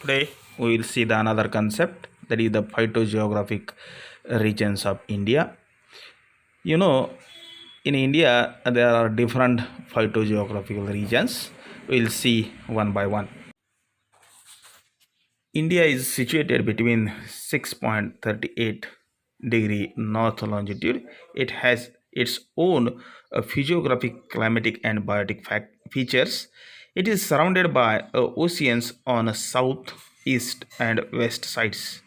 Today we will see the another concept, that is the phytogeographic regions of India. You know, in India there are different phytogeographical regions. We will see one by one. India is situated between 6.38 degree north longitude. It has its own physiographic, climatic, and biotic features. It is surrounded by oceans on south, east, and west sides.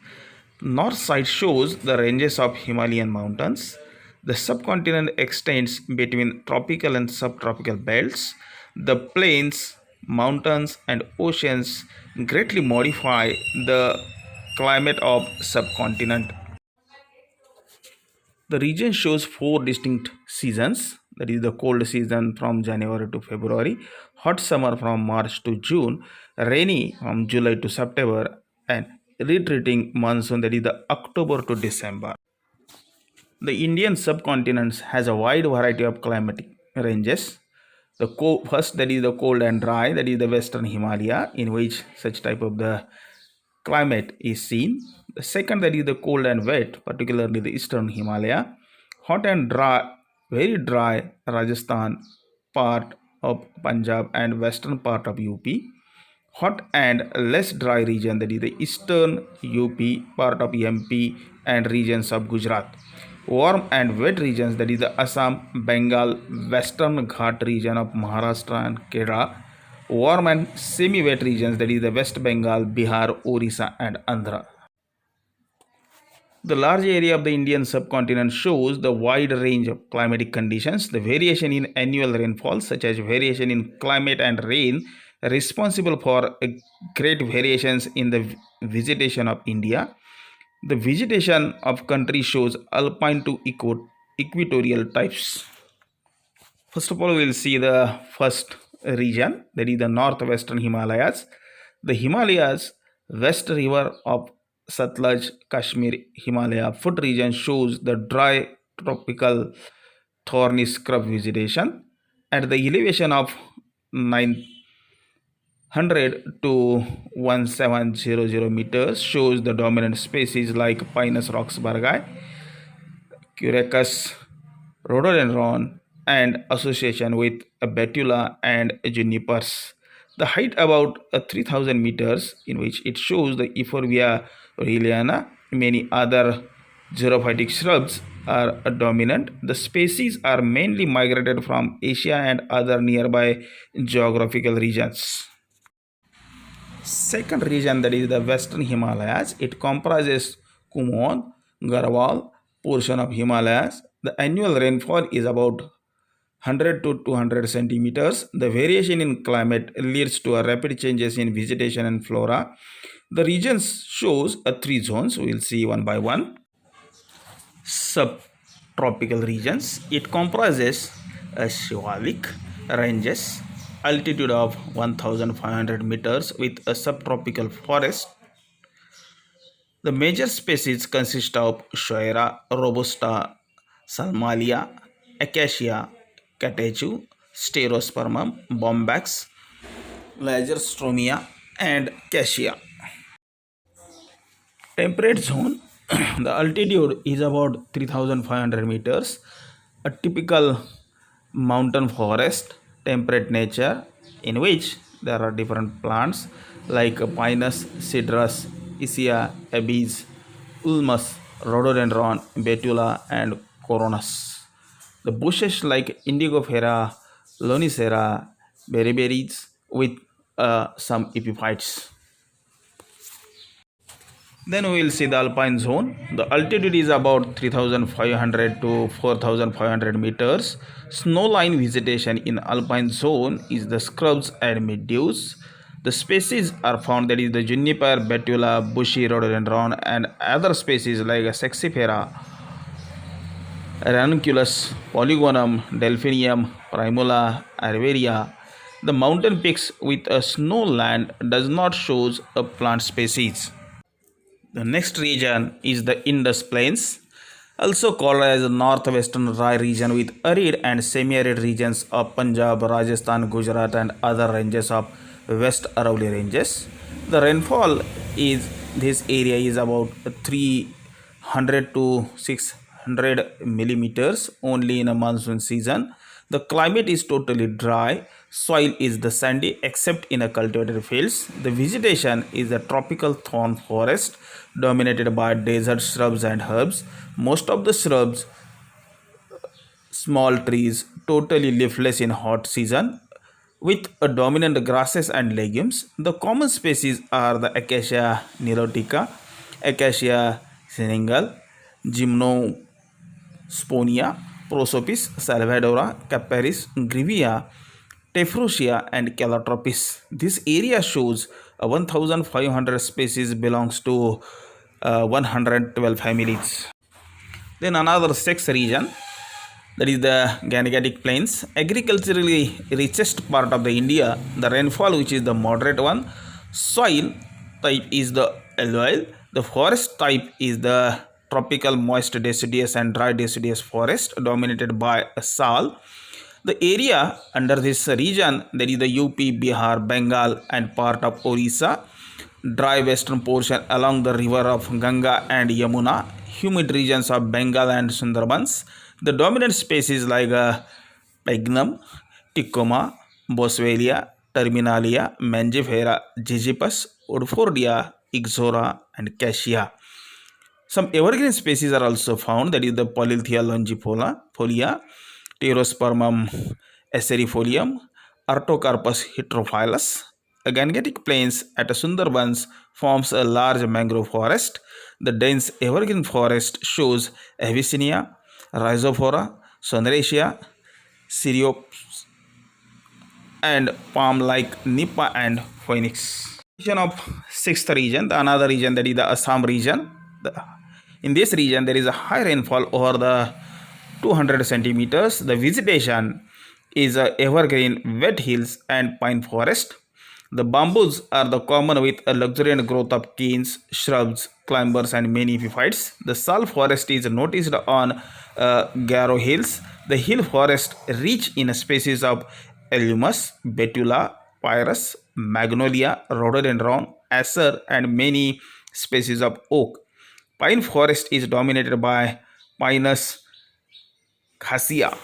North side shows the ranges of Himalayan mountains. The subcontinent extends between tropical and subtropical belts. The plains, mountains, and oceans greatly modify the climate of subcontinent. The region shows four distinct seasons, that is the cold season from January to February, hot summer from March to June, rainy from July to September, and retreating monsoon, that is the October to December. The Indian subcontinent has a wide variety of climatic ranges. The first, that is the cold and dry, that is the western Himalaya, in which such type of the climate is seen. The second, that is the cold and wet, particularly the eastern Himalaya. Hot and dry, very dry Rajasthan, part of Punjab and western part of UP. Hot and less dry region, that is the eastern UP, part of MP, and regions of Gujarat. Warm and wet regions, that is the Assam, Bengal, western Ghat region of Maharashtra and Kerala. Warm and semi-wet regions, that is the West Bengal, Bihar, Orissa, and Andhra. The large area of the Indian subcontinent shows the wide range of climatic conditions. The variation in annual rainfall, such as variation in climate and rain, responsible for great variations in the vegetation of India. The vegetation of country shows alpine to equatorial types. First of all, we will see the first region, that is the northwestern Himalayas. The Himalayas, west river of Satluj, Kashmir, Himalaya foot region shows the dry tropical thorny scrub vegetation. At the elevation of 900 to 1700 meters shows the dominant species like Pinus roxburghi, Quercus, rhododendron, and association with betula and junipers. The height about 3000 meters, in which it shows the Euphorbia aureliana. Many other xerophytic shrubs are dominant. The species are mainly migrated from Asia and other nearby geographical regions. Second region, that is the western Himalayas. It comprises Kumaon, Garhwal, portion of Himalayas. The annual rainfall is about 100 to 200 centimeters. The variation in climate leads to a rapid changes in vegetation and flora. The region shows three zones. We will see one by one. Subtropical regions. It comprises Shivalik ranges, altitude of 1500 meters with a subtropical forest. The major species consist of Shoera, Robusta, Salmalia, Acacia, Catechu, Sterospermum, Bombax, Lagerstromia, and Cassia. Temperate zone. The altitude is about 3500 meters. A typical mountain forest, temperate nature, in which there are different plants like Pinus, Cedrus, Isia, Abies, Ulmus, Rhododendron, Betula, and Coronus. The bushes like Indigofera, Lonicera, beriberids with some epiphytes. Then we will see the alpine zone. The altitude is about 3500 to 4500 meters. Snowline vegetation in alpine zone is the scrubs and meadows. The species are found, that is the juniper, betula, bushy rhododendron, and other species like Saxifera, Ranunculus, Polygonum, Delphinium, Primula, Arveria. The mountain peaks with a snowland does not show a plant species. The next region is the Indus Plains, also called as the northwestern dry region, with arid and semi-arid regions of Punjab, Rajasthan, Gujarat, and other ranges of West Aravalli ranges. The rainfall is this area is about 300 to 600 millimeters only in a monsoon season. The climate is totally dry. Soil is the sandy except in a cultivated fields. The vegetation is a tropical thorn forest dominated by desert shrubs and herbs. Most of the shrubs, small trees, totally leafless in hot season with a dominant grasses and legumes. The common species are the Acacia nilotica, Acacia senegal, Gymnosponia, Prosopis salvadora, Caparis, Grevia, Tephrosia and Calotropis. This area shows 1500 species belongs to 112 families. Then another sixth region, that is the Gangetic Plains, agriculturally richest part of the India. The rainfall, which is the moderate one, soil type is the alluvial, the forest type is the tropical moist deciduous and dry deciduous forest dominated by a sal. The area under this region, that is the UP, Bihar, Bengal and part of Orissa, dry western portion along the river of Ganga and Yamuna, humid regions of Bengal and Sundarbans. The dominant species like Pagnum, Ticoma, Boswellia, Terminalia, Mangifera, Gigipus, Urfordia, Ixora and Cassia. Some evergreen species are also found, that is the Polythia longifolia, Pterospermum acerifolium, Artocarpus heterophyllus. The Gangetic Plains at Sundarbans forms a large mangrove forest. The dense evergreen forest shows Avicennia, Rhizophora, Soneraceae, Cereops, and palm like Nipa and Phoenix. Region of sixth region, the another region, that is the Assam region. In this region, there is a high rainfall over the 200 centimeters. The vegetation is evergreen wet hills and pine forest. The bamboos are the common with a luxuriant growth of canes, shrubs, climbers and many epiphytes. The sal forest is noticed on Garo hills. The hill forest rich in species of Allumus, Betula, Pyrus, Magnolia, Rhododendron, Acer and many species of oak. Pine forest is dominated by Pinus cassia.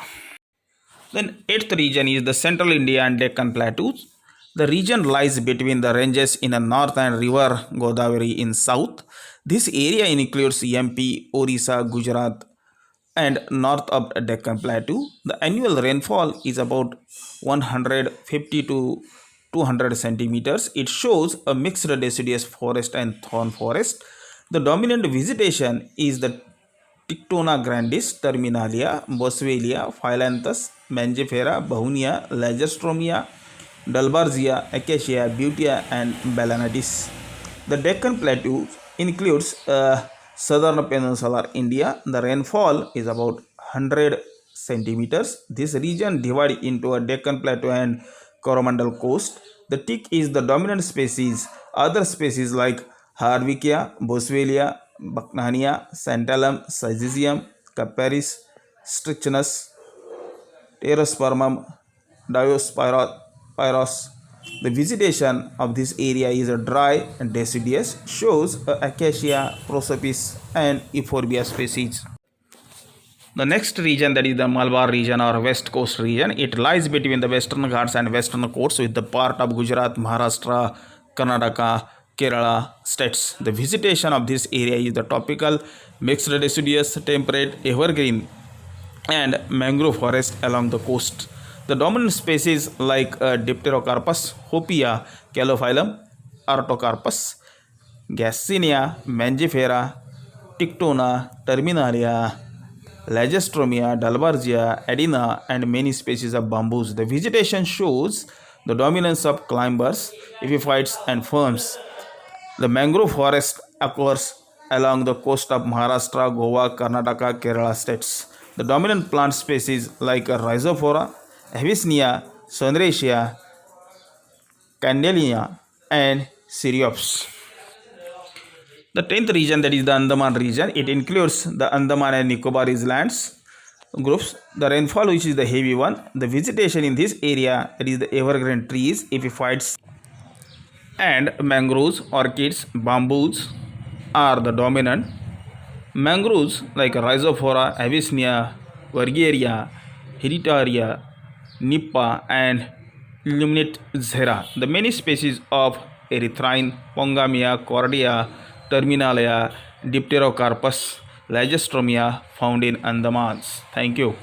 Then eighth region is the central India and Deccan plateaus. The region lies between the ranges in the north and river Godavari in south. This area includes MP, Orissa, Gujarat and north of Deccan Plateau. The annual rainfall is about 150 to 200 centimeters. It shows a mixed deciduous forest and thorn forest. The dominant vegetation is the Tictona grandis, Terminalia, Boswellia, Phyllanthus, Mangifera, Bahunia, Lagerstromia, Dalbarzia, Acacia, Butea and Balanatis. The Deccan Plateau includes southern peninsular India. The rainfall is about 100 centimeters. This region divided into a Deccan Plateau and Coromandel coast. The teak is the dominant species. Other species like Harvickia, Boswellia, Buchnania, Santalum, Syzygium, Caparis, Strychnus, Pterospermum, Diospyros. The vegetation of this area is a dry and deciduous, shows Acacia, Prosopis and Euphorbia species. The next region, that is the Malabar region or West Coast region, it lies between the Western Ghats and Western Coast with the part of Gujarat, Maharashtra, Karnataka, Kerala states. The vegetation of this area is the tropical, mixed deciduous, temperate, evergreen and mangrove forest along the coast. The dominant species like Dipterocarpus, Hopia, Calophyllum, Artocarpus, Gassinia, Mangifera, Tictona, Terminalia, Lagestromia, Dalbarzia, Adina and many species of bamboos. The vegetation shows the dominance of climbers, epiphytes and ferns. The mangrove forest occurs along the coast of Maharashtra, Goa, Karnataka, Kerala states. The dominant plant species like Rhizophora, Avicennia, Soneraceae, Candelia and Cereops. The 10th region, that is the Andaman region, it includes the Andaman and Nicobar Islands groups. The rainfall, which is the heavy one. The vegetation in this area, that is the evergreen trees, epiphytes And mangroves, orchids, bamboos are the dominant. Mangroves like Rhizophora, Avicennia, Vergeria, Hereditaria, Nipah, and Illuminate Zera. The many species of Erythrine, Pongamia, Cordia, Terminalia, Dipterocarpus, Lagestromia found in Andamans. Thank you.